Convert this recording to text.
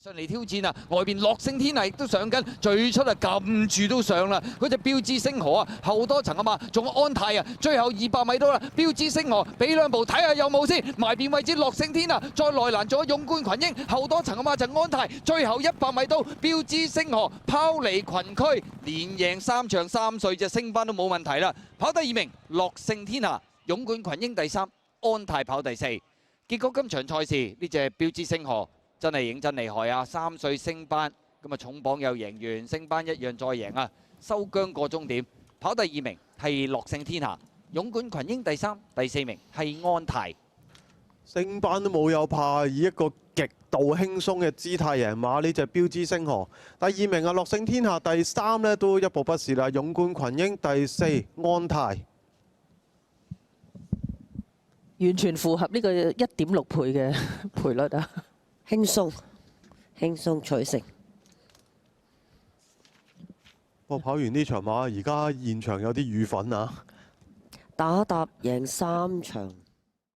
上嚟挑戰啊！外邊樂勝天啊，亦都上緊，最出啊撳住都上啦！嗰隻標誌星河啊，後多層啊嘛，仲有安泰啊，最後200米到啦！標誌星河俾兩步睇下有冇先，埋邊位置樂勝天啊，再內欄仲有勇冠群英，後多層啊嘛就安泰，最後100米到標誌星河拋離群區，連贏3場3歲隻升班都冇問題啦！跑第2名樂勝天啊，勇冠群英第3，安泰跑第4。結果今場賽事呢隻標誌星河真係認真厲害啊！3歲升班，咁啊重磅又贏完，升班一樣再贏啊！收姜過終點，跑第2名係樂勝天下，勇冠群英第3，第4名係安泰。升班都冇有怕，以一個極度輕鬆嘅姿態贏馬呢隻標誌星河。第2名啊樂勝天下，第3呢都一步不是啦，勇冠群英第4，安泰。完全符合呢個1.6倍嘅賠率啊！輕鬆取勝。我跑完呢場馬，而家現場有啲雨粉啊！打贏3場。